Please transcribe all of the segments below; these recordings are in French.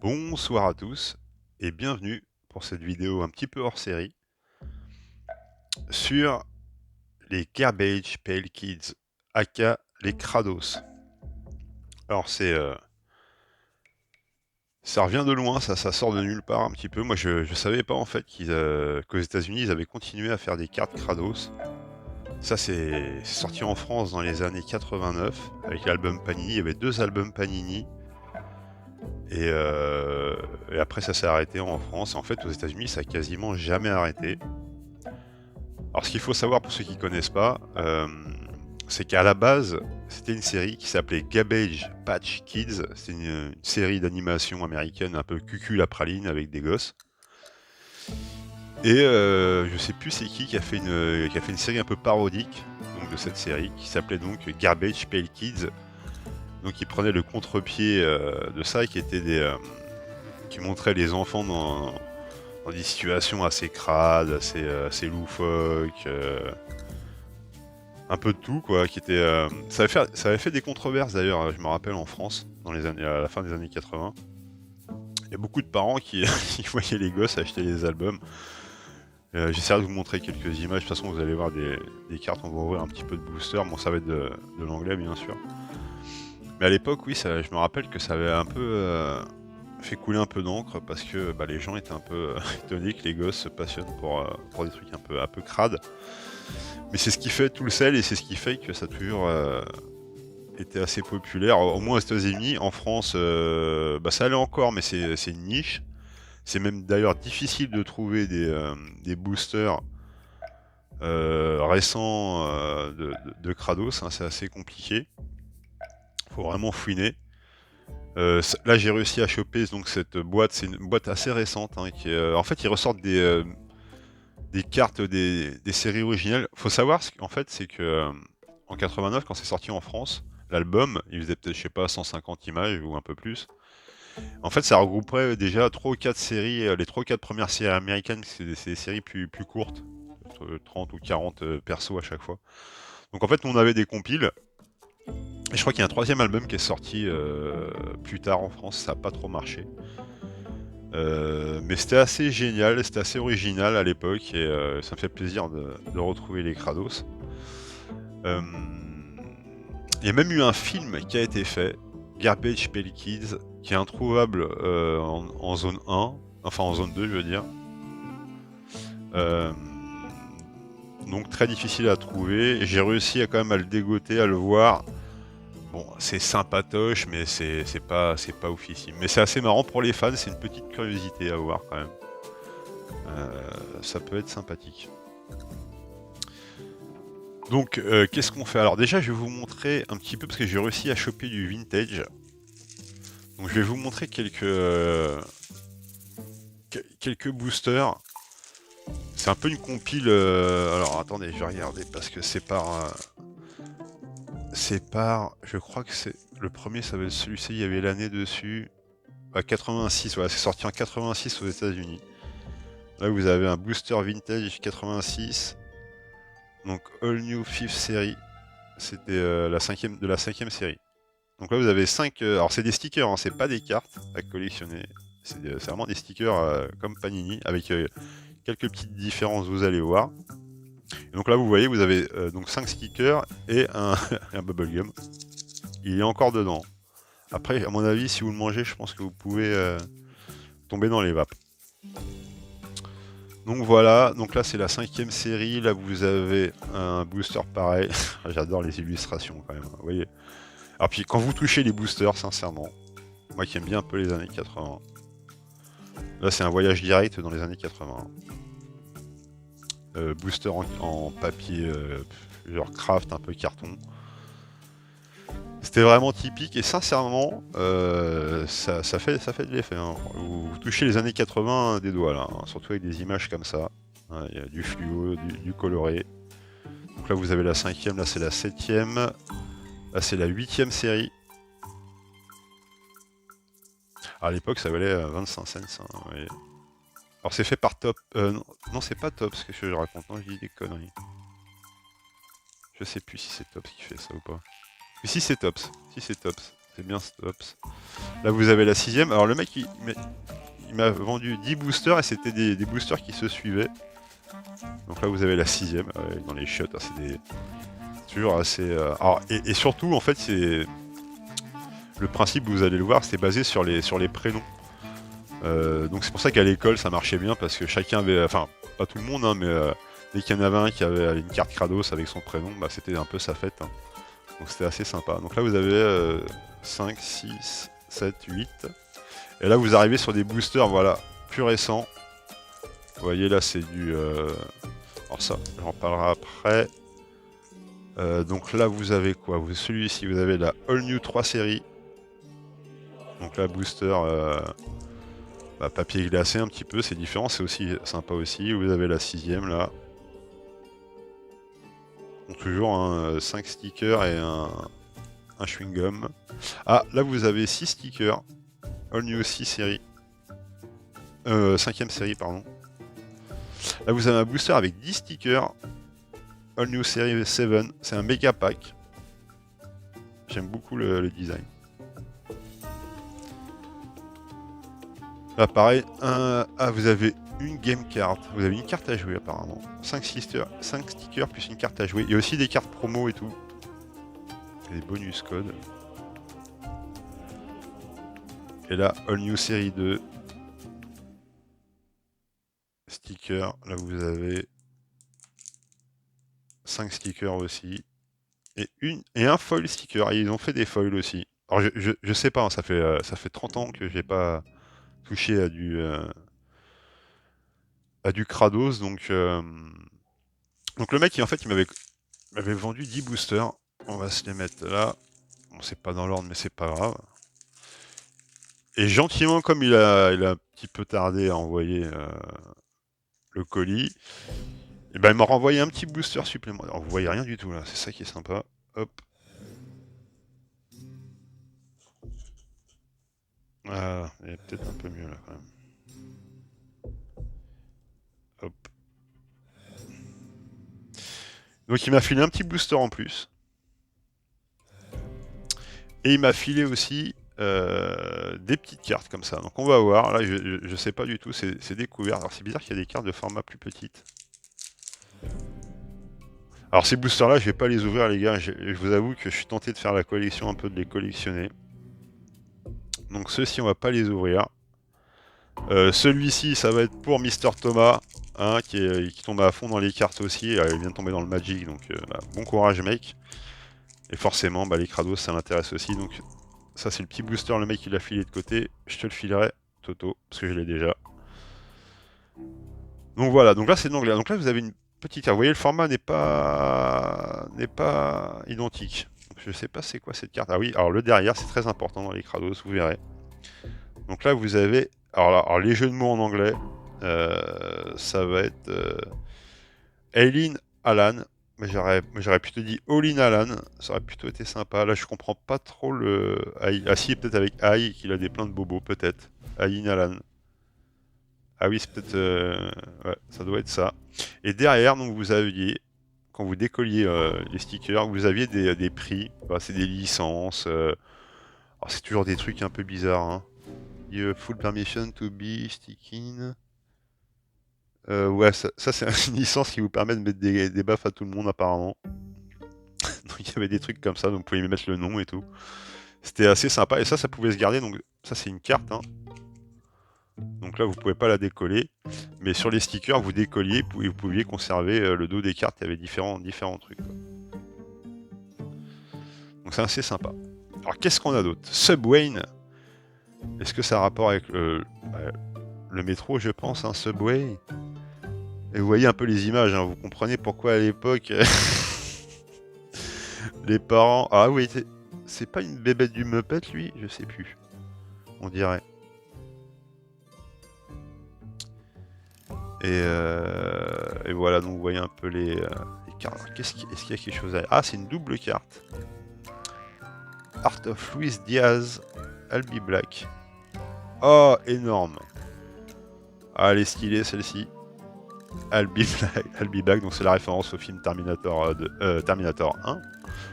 Bonsoir à tous et bienvenue pour cette vidéo un petit peu hors série sur les Garbage Pail Kids, aka les Krados. Alors ça revient de loin, ça sort de nulle part un petit peu. Moi je savais pas en fait qu'aux États-Unis ils avaient continué à faire des cartes Krados. Ça c'est sorti en France dans les années 89 avec l'album Panini. Il y avait 2 albums Panini. Et, euh, et après ça s'est arrêté en France. En fait aux États-Unis ça a quasiment jamais arrêté. Alors ce qu'il faut savoir pour ceux qui connaissent pas, c'est qu'à la base, c'était une série qui s'appelait Garbage Patch Kids. C'est une série d'animation américaine un peu cucul à praline avec des gosses. Et je sais plus c'est qui a fait une série un peu parodique donc, de cette série qui s'appelait donc Garbage Pail Kids. Donc il prenait le contre-pied de ça qui montrait les enfants dans des situations assez crades, assez loufoques. Un peu de tout quoi, ça avait fait des controverses d'ailleurs, je me rappelle en France, à la fin des années 80. Il y a beaucoup de parents qui, qui voyaient les gosses acheter les albums. J'essaierai de vous montrer quelques images, de toute façon vous allez voir des cartes, on va ouvrir un petit peu de booster, bon ça va être de l'anglais bien sûr. Mais à l'époque oui, je me rappelle que ça avait un peu fait couler un peu d'encre parce que les gens étaient un peu étonnés que les gosses se passionnent pour des trucs un peu crades. Mais c'est ce qui fait tout le sel et c'est ce qui fait que ça a toujours été assez populaire, au moins aux États-Unis. En France, ça allait encore, mais c'est une niche. C'est même d'ailleurs difficile de trouver des boosters récents de Kratos, hein, c'est assez compliqué. Faut vraiment fouiner. Là, j'ai réussi à choper donc cette boîte. C'est une boîte assez récente. Hein, en fait, ils ressortent des cartes des séries originales. Faut savoir, en fait, c'est que en 89, quand c'est sorti en France, l'album, il faisait peut-être, je sais pas, 150 images ou un peu plus. En fait, ça regrouperait déjà 3 ou 4 séries, les 3 ou 4 premières séries américaines, c'est des séries plus courtes, 30 ou 40 persos à chaque fois. Donc en fait, nous, on avait des compiles. Et je crois qu'il y a un troisième album qui est sorti plus tard en France, ça n'a pas trop marché. Mais c'était assez génial, c'était assez original à l'époque, et ça me fait plaisir de retrouver les Kratos. Il y a même eu un film qui a été fait, Garbage Pail Kids, qui est introuvable en zone 1, enfin en zone 2 je veux dire. Euh, donc très difficile à trouver. J'ai réussi à quand même à le dégoter, à le voir. Bon, c'est sympatoche, mais c'est pas oufissime. Mais c'est assez marrant pour les fans, c'est une petite curiosité à voir quand même. Ça peut être sympathique. Donc, qu'est-ce qu'on fait? Alors déjà, je vais vous montrer un petit peu, parce que j'ai réussi à choper du vintage. Donc je vais vous montrer quelques boosters. C'est un peu une compile. Alors attendez, je vais regarder parce que je crois que c'est le premier, ça va être celui-ci. Il y avait l'année dessus. À 86, voilà, c'est sorti en 86 aux États-Unis. Là, vous avez un booster vintage 86. Donc All New Fifth Series. C'était de la cinquième série. Donc là, vous avez 5. Alors c'est des stickers, hein, c'est pas des cartes à collectionner. C'est vraiment des stickers comme Panini avec quelques petites différences, vous allez voir. Et donc là, vous voyez, vous avez donc 5 stickers et un bubblegum. Il est encore dedans. Après, à mon avis, si vous le mangez, je pense que vous pouvez tomber dans les vapes. Donc voilà, donc là c'est la cinquième série. Là vous avez un booster pareil. J'adore les illustrations quand même. Vous voyez. Alors puis quand vous touchez les boosters, sincèrement, moi qui aime bien un peu les années 80. Là c'est un voyage direct dans les années 80. Booster en papier, genre craft, un peu carton. C'était vraiment typique et sincèrement, ça fait de l'effet. Hein. Vous touchez les années 80 des doigts là, hein, surtout avec des images comme ça. Il y a du fluo, du coloré. Donc là vous avez la cinquième, là c'est la septième, là c'est la huitième série. À l'époque ça valait 25 cents. Hein, ouais. Alors c'est fait par Top. Non, c'est pas Top ce que je raconte, non je dis des conneries. Je sais plus si c'est Tops qui fait ça ou pas. Mais si c'est Tops, si c'est Tops. C'est bien Stops. Là, vous avez la 6ème. Alors, le mec, il m'a vendu 10 boosters et c'était des boosters qui se suivaient. Donc là, vous avez la 6ème dans les shots. Hein, c'est toujours assez. Alors, et surtout, en fait, c'est. Le principe, vous allez le voir, c'est basé sur les prénoms. Donc c'est pour ça qu'à l'école ça marchait bien parce que chacun avait, enfin pas tout le monde hein, mais dès qu'il y en avait un qui avait une carte Kratos avec son prénom, bah, c'était un peu sa fête. Hein. Donc c'était assez sympa. Donc là vous avez 5, 6, 7, 8. Et là vous arrivez sur des boosters voilà, plus récents. Vous voyez là c'est du... Alors ça, j'en parlerai après. Donc là vous avez quoi? Celui-ci vous avez la All New 3 série. Donc là booster... Bah, papier glacé un petit peu, c'est différent, c'est aussi sympa aussi. Vous avez la 6ème là. Donc toujours 5 stickers et un chewing-gum. Ah, là vous avez 6 stickers. All New 6 série. 5ème série, pardon. Là vous avez un booster avec 10 stickers. All New série 7. C'est un méga pack. J'aime beaucoup le design. Là pareil, vous avez une game card, vous avez une carte à jouer apparemment. 5 stickers plus une carte à jouer. Il y a aussi des cartes promo et tout. Et des bonus codes. Et là, All New série 2. Stickers, là vous avez 5 stickers aussi. Et un foil sticker. Et ils ont fait des foils aussi. Alors je sais pas, hein, ça fait 30 ans que j'ai pas touché à du Kratos, donc le mec en fait il m'avait vendu 10 boosters. On va se les mettre là. Bon, c'est pas dans l'ordre mais c'est pas grave. Et gentiment comme il a un petit peu tardé à envoyer le colis, et ben il m'a renvoyé un petit booster supplémentaire. Alors, vous voyez rien du tout là, c'est ça qui est sympa. Hop. Ah, il est peut-être un peu mieux là quand même. Hop. Donc il m'a filé un petit booster en plus. Et il m'a filé aussi des petites cartes comme ça. Donc on va voir. Là je sais pas du tout, c'est découvert. Alors c'est bizarre qu'il y a des cartes de format plus petites. Alors ces boosters là je vais pas les ouvrir les gars. Je vous avoue que je suis tenté de faire la collection, un peu de les collectionner. Donc ceux-ci on va pas les ouvrir. Celui-ci ça va être pour Mister Thomas. Hein, qui tombe à fond dans les cartes aussi. Il vient de tomber dans le Magic. Donc bah, bon courage mec. Et forcément bah, les Kratos ça l'intéresse aussi. Donc ça c'est le petit booster, le mec il l'a filé de côté, je te le filerai Toto, parce que je l'ai déjà. Donc voilà, donc là c'est l'anglais. Donc là vous avez une petite carte, vous voyez le format n'est pas identique. Donc, je sais pas c'est quoi cette carte. Ah oui, alors le derrière c'est très important dans les Kratos, vous verrez. Donc là vous avez, alors les jeux de mots en anglais, ça va être Eileen Alan. Mais j'aurais plutôt dit Olin Alan, ça aurait plutôt été sympa. Là, je comprends pas trop le. Ah, si, peut-être avec Aïe, qu'il a des pleins de bobos, peut-être. Aïe Alan. Ah oui, c'est peut-être. Ouais, ça doit être ça. Et derrière, donc, vous aviez, quand vous décolliez les stickers, vous aviez des prix. Bah, c'est des licences. Alors, c'est toujours des trucs un peu bizarres. Hein. Full permission to be sticking. Ouais, ça c'est une licence qui vous permet de mettre des buffs à tout le monde, apparemment. Donc il y avait des trucs comme ça, donc vous pouvez mettre le nom et tout. C'était assez sympa, et ça pouvait se garder, donc ça c'est une carte. Hein. Donc là vous pouvez pas la décoller, mais sur les stickers vous décolliez, vous pouviez conserver le dos des cartes, il y avait différents trucs. Quoi. Donc c'est assez sympa. Alors qu'est-ce qu'on a d'autre? Subway. Est-ce que ça a rapport avec le métro, je pense, hein, Subway? Et vous voyez un peu les images, hein, vous comprenez pourquoi à l'époque les parents... Ah oui, c'est pas une bébête du Muppet, lui? Je sais plus. On dirait. Et voilà, donc vous voyez un peu les cartes. Est-ce qu'il y a quelque chose à... Ah, c'est une double carte. Art of Luis Diaz, Albi Black. Oh, énorme. Ah, elle est stylée, celle-ci. Albi Black, donc c'est la référence au film Terminator 1.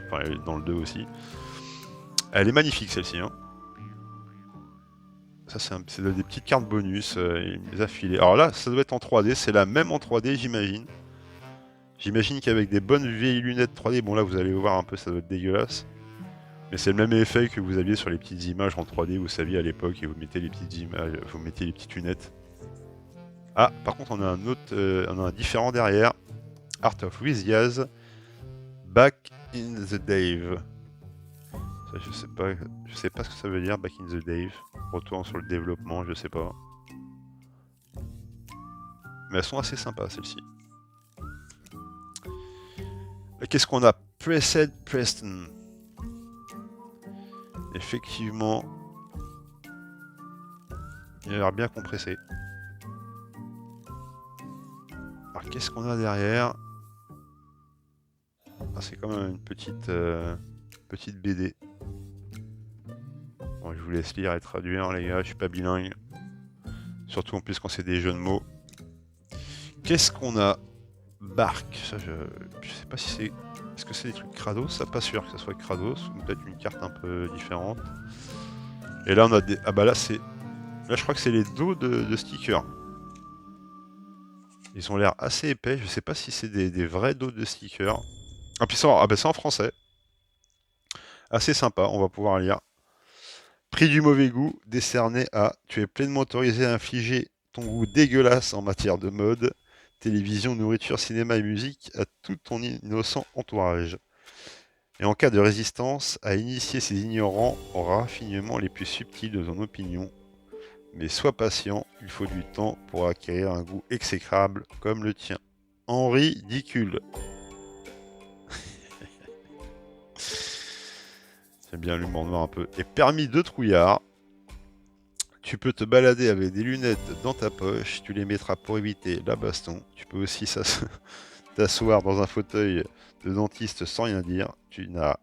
Enfin, dans le 2 aussi. Elle est magnifique celle-ci. Hein. Ça, c'est des petites cartes bonus. Il me les a filées. Alors là, ça doit être en 3D. C'est la même en 3D, j'imagine. J'imagine qu'avec des bonnes vieilles lunettes 3D, bon là, vous allez voir un peu, ça doit être dégueulasse. Mais c'est le même effet que vous aviez sur les petites images en 3D, vous saviez à l'époque, et vous mettez les petites images, vous mettez les petites lunettes. Ah, par contre, on a un autre, on a un différent derrière. Art of Wizards, Back in the Dave. Ça, je sais pas ce que ça veut dire, Back in the Dave. Retour sur le développement, je sais pas. Mais elles sont assez sympas, celles-ci. Qu'est-ce qu'on a? Preset Preston. Effectivement, il a l'air bien compressé. Alors qu'est-ce qu'on a derrière? Ah, c'est quand même une petite BD. Bon, je vous laisse lire et traduire, les gars, je suis pas bilingue. Surtout en plus quand c'est des jeux de mots. Qu'est-ce qu'on a? Bark, ça je sais pas si c'est... Est-ce que c'est des trucs Kratos? Ça pas sûr que ça soit Kratos, ou peut-être une carte un peu différente. Et là on a des... Ah bah là c'est... Là je crois que c'est les dos de stickers. Ils ont l'air assez épais, je sais pas si c'est des vrais dos de stickers. Ah puis ça, ah bah c'est en français. Assez sympa, on va pouvoir lire. Prix du mauvais goût, décerné à... Tu es pleinement autorisé à infliger ton goût dégueulasse en matière de mode, télévision, nourriture, cinéma et musique à tout ton innocent entourage. Et en cas de résistance, à initier ces ignorants aux raffinements les plus subtils de ton opinion. Mais sois patient, il faut du temps pour acquérir un goût exécrable comme le tien. Henri Dicule. J'aime bien l'humour noir un peu. Et permis de trouillard. Tu peux te balader avec des lunettes dans ta poche, tu les mettras pour éviter la baston. Tu peux aussi t'asseoir dans un fauteuil de dentiste sans rien dire, tu n'as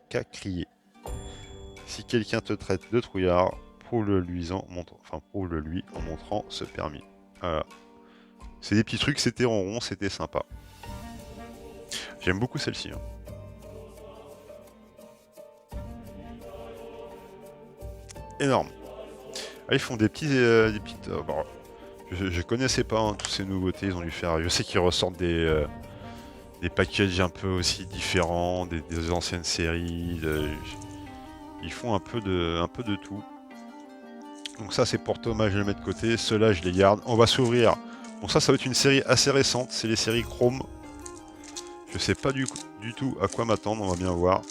qu'à crier. Si quelqu'un te traite de trouillard, prouve-le-lui en montrant ce permis. Voilà. C'est des petits trucs, c'était rond, c'était sympa. J'aime beaucoup celle-ci. Hein. Énorme. Ah, ils font des petites... bon, je connaissais pas hein, toutes ces nouveautés, ils ont dû faire... Je sais qu'ils ressortent des packages un peu aussi différents, des anciennes séries. Ils font un peu de tout. Donc ça c'est pour Thomas, je le mets de côté. Ceux-là je les garde. On va s'ouvrir. Bon ça va être une série assez récente. C'est les séries Chrome. Je sais pas du tout à quoi m'attendre. On va bien voir.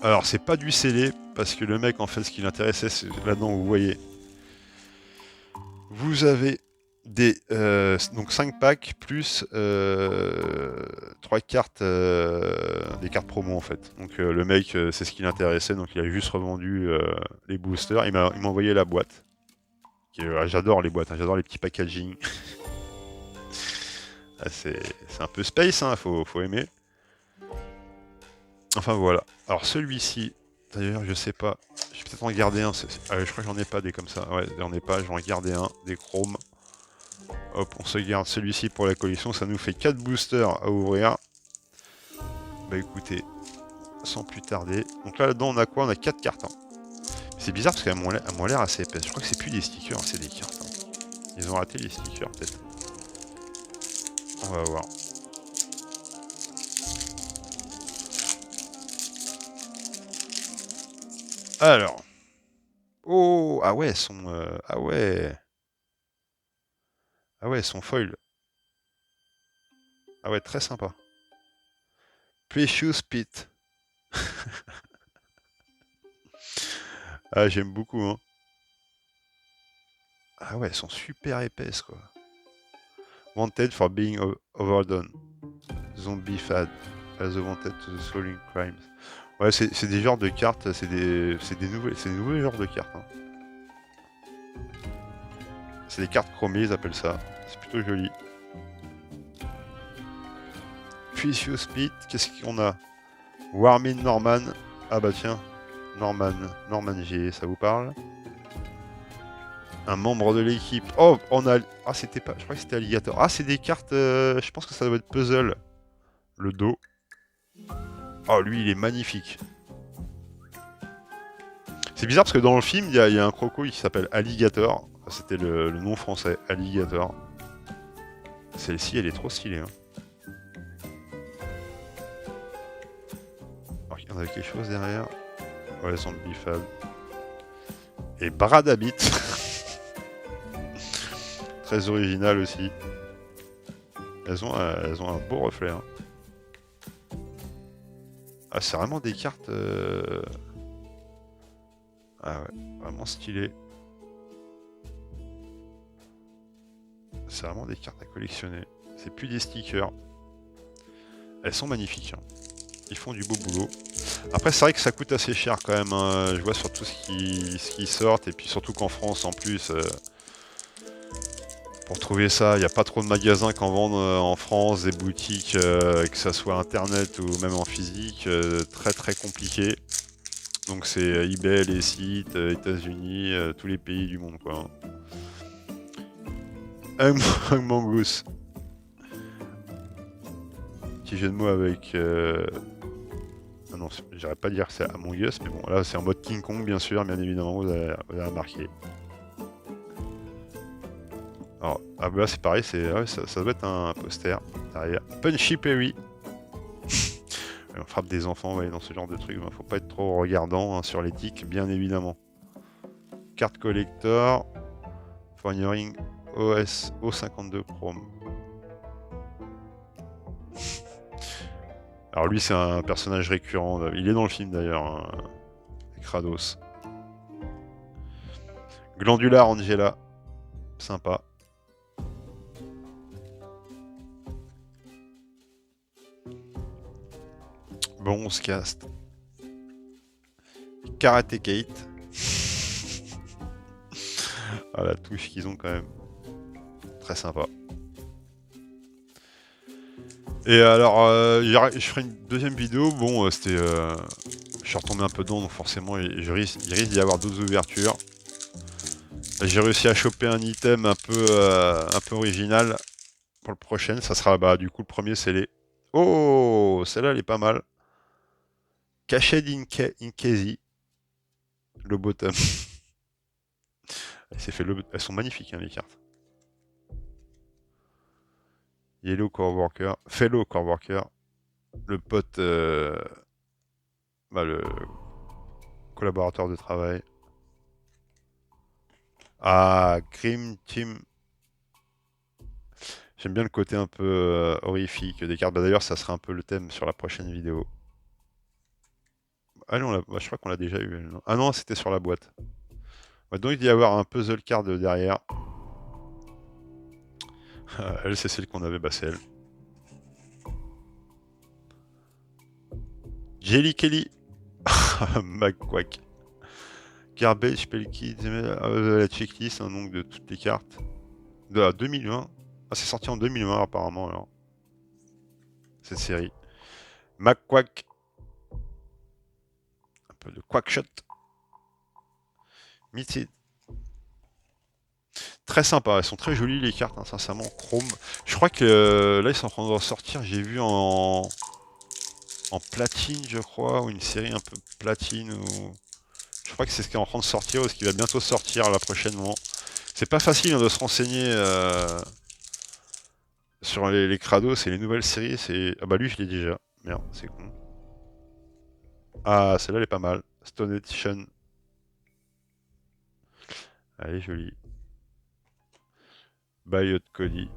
Alors c'est pas du scellé. Parce que le mec en fait ce qui l'intéressait c'est là-dedans vous voyez. Vous avez donc 5 packs plus 3 cartes, des cartes promo en fait. Donc le mec, c'est ce qui l'intéressait, donc il a juste revendu les boosters. Il m'a envoyé la boîte. J'adore les boîtes, hein, j'adore les petits packaging. Ah, c'est un peu space, hein, faut aimer. Enfin voilà. Alors celui-ci, d'ailleurs je sais pas, je vais peut-être en garder un. Je crois que j'en ai pas des comme ça. Ouais, j'en ai pas, j'en ai gardé un, des chromes. Hop, on se garde celui-ci pour la collection. Ça nous fait 4 boosters à ouvrir. Bah écoutez, sans plus tarder. Donc là-dedans, on a quoi? On a 4 cartes. Hein. C'est bizarre parce qu'elles m'ont l'air assez épaisses. Je crois que c'est plus des stickers, hein, c'est des cartes. Hein. Ils ont raté les stickers, peut-être. On va voir. Alors. Oh, ah ouais, elles sont... ah ouais. Ah ouais, elles sont foil. Ah ouais, très sympa. Precious Pit. Ah, j'aime beaucoup, hein. Ah ouais, elles sont super épaisses, quoi. Wanted for being overdone. Zombie fad. As a wanted to the solving crimes. Ouais, c'est des genres de cartes, c'est des nouveaux genres de cartes. Hein. C'est des cartes chromées, ils appellent ça. C'est plutôt joli. Precious Pit, qu'est-ce qu'on a? Warmin Norman. Ah bah tiens, Norman G, ça vous parle? Un membre de l'équipe. Oh, on a... Ah, c'était pas... Je crois que c'était Alligator. Ah, c'est des cartes... Je pense que ça doit être puzzle. Le dos. Oh, lui, il est magnifique. C'est bizarre parce que dans le film, il y a un crocodile qui s'appelle Alligator. C'était le nom français, Alligator. Celle-ci, elle est trop stylée. Hein. Alors, il y en avait quelque chose derrière. Ouais, Zombie Fab. Et Bradabit. Très original aussi. Elles ont un beau reflet. Hein. Ah, c'est vraiment des cartes... Ah ouais, vraiment stylé. C'est vraiment des cartes à collectionner. C'est plus des stickers. Elles sont magnifiques. Hein. Ils font du beau boulot. Après, c'est vrai que ça coûte assez cher quand même. Hein. Je vois sur tout ce qui sort. Et puis surtout qu'en France, en plus, pour trouver ça, il n'y a pas trop de magasins qui en vendent en France, des boutiques, que ça soit internet ou même en physique. Très très compliqué. Donc c'est eBay, les sites, États-Unis, tous les pays du monde, quoi. Un Mongoose. Petit jeu de mots avec... Ah non, j'arrête pas de dire que c'est Among Us, mais bon, là c'est en mode King Kong, bien sûr, bien évidemment, vous avez remarqué. Alors, ah bah là c'est pareil, ouais, ça doit être un poster derrière. Punchy Perry. On frappe des enfants, ouais, dans ce genre de trucs, faut pas être trop regardant hein, sur l'éthique, bien évidemment. Carte collector, Fournering OS O52 Chrome. Alors lui c'est un personnage récurrent, il est dans le film d'ailleurs, hein, Kratos. Glandular Angela, sympa. Bon, on se caste. Karate Kate. Ah, la touche qu'ils ont quand même. Très sympa. Et alors, je ferai une deuxième vidéo. Bon, c'était... je suis retombé un peu dedans, donc forcément, il risque d'y avoir d'autres ouvertures. J'ai réussi à choper un item un peu original pour le prochain. Ça sera, bah, du coup, le premier, c'est les... Oh, celle-là, elle est pas mal. Cachet d'Inkezi. Le bottom. Elles sont magnifiques, hein, les cartes. Yellow Coreworker, Fellow Coreworker, le pote, bah, le collaborateur de travail. Ah, Grim Team. J'aime bien le côté un peu horrifique des cartes. Bah, d'ailleurs, ça sera un peu le thème sur la prochaine vidéo. Ah non, bah, je crois qu'on l'a déjà eu. Non ah non, c'était sur la boîte. Ouais, donc il doit y avoir un puzzle card derrière. Elle, c'est celle qu'on avait, bah c'est elle. Jelly Kelly. McQuack. Garbage, Pelkey, la checklist, hein, donc de toutes les cartes. De 2020. Ah, c'est sorti en 2020 apparemment alors. Cette série. McQuack. Un peu de Quackshot. Mythid. Très sympa, elles sont très jolies les cartes, hein, sincèrement. Chrome. Je crois que là ils sont en train de ressortir, j'ai vu en platine, je crois, ou une série un peu platine. Ou... Je crois que c'est ce qui est en train de sortir, ou ce qui va bientôt sortir là prochainement. C'est pas facile hein, de se renseigner sur les Krados et les nouvelles séries. Ah bah lui je l'ai déjà. Merde, c'est con. Ah, celle-là elle est pas mal. Stone Edition. Elle est jolie. Bayot Cody.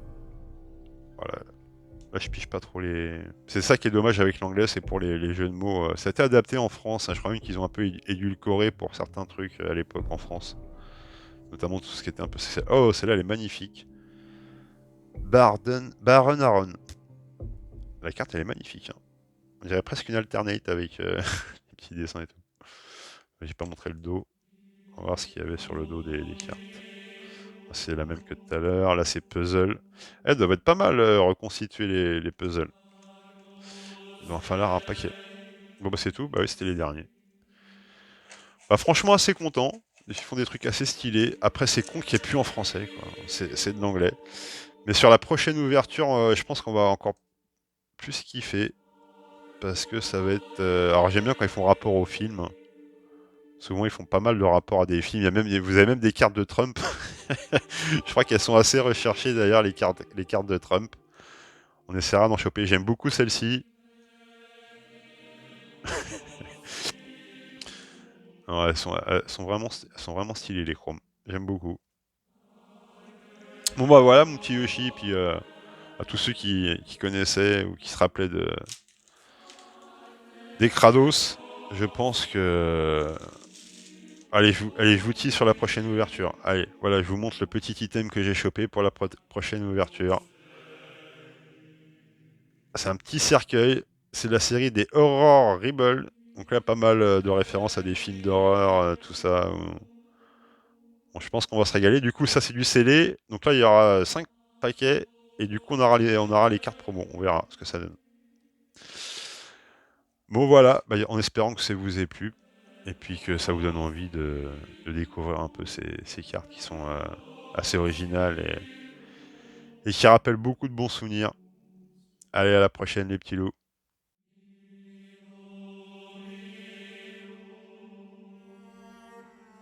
Voilà. Là, je pige pas trop les... C'est ça qui est dommage avec l'anglais, c'est pour les jeux de mots. Ça a été adapté en France, hein. Je crois même qu'ils ont un peu édulcoré pour certains trucs à l'époque en France. Notamment tout ce qui était un peu... Oh, celle-là, elle est magnifique. Baron Aaron. La carte, elle est magnifique. Hein. On dirait presque une alternate avec les petits dessins et tout. J'ai pas montré le dos. On va voir ce qu'il y avait sur le dos des cartes. C'est la même que tout à l'heure. Là, c'est puzzle. Elles doivent être pas mal reconstituer les puzzles. Il doit en falloir un paquet. Bon, bah, c'est tout. Bah oui, c'était les derniers. Bah, franchement, assez content. Ils font des trucs assez stylés. Après, c'est con qu'il n'y ait plus en français. C'est de l'anglais. Mais sur la prochaine ouverture, je pense qu'on va encore plus kiffer. Parce que ça va être... Alors, j'aime bien quand ils font rapport au film. Souvent, ils font pas mal de rapports à des films. Vous avez même des cartes de Trump. Je crois qu'elles sont assez recherchées d'ailleurs, les cartes de Trump. On essaiera d'en choper. J'aime beaucoup celle-ci. Ouais, elles sont vraiment stylées, les chromes. J'aime beaucoup. Bon bah voilà mon petit Yoshi, puis à tous ceux qui connaissaient ou qui se rappelaient des Kratos, je pense que... allez, je vous tease sur la prochaine ouverture. Allez, voilà, je vous montre le petit item que j'ai chopé pour la prochaine ouverture. C'est un petit cercueil, c'est la série des Horror Rebel. Donc là, pas mal de références à des films d'horreur, tout ça. Bon, je pense qu'on va se régaler. Du coup, ça, c'est du scellé. Donc là, il y aura 5 paquets. Et du coup, on aura les cartes promo. On verra ce que ça donne. Bon, voilà. Bah, en espérant que ça vous ait plu. Et puis que ça vous donne envie de découvrir un peu ces cartes qui sont assez originales et qui rappellent beaucoup de bons souvenirs. Allez, à la prochaine, les petits loups.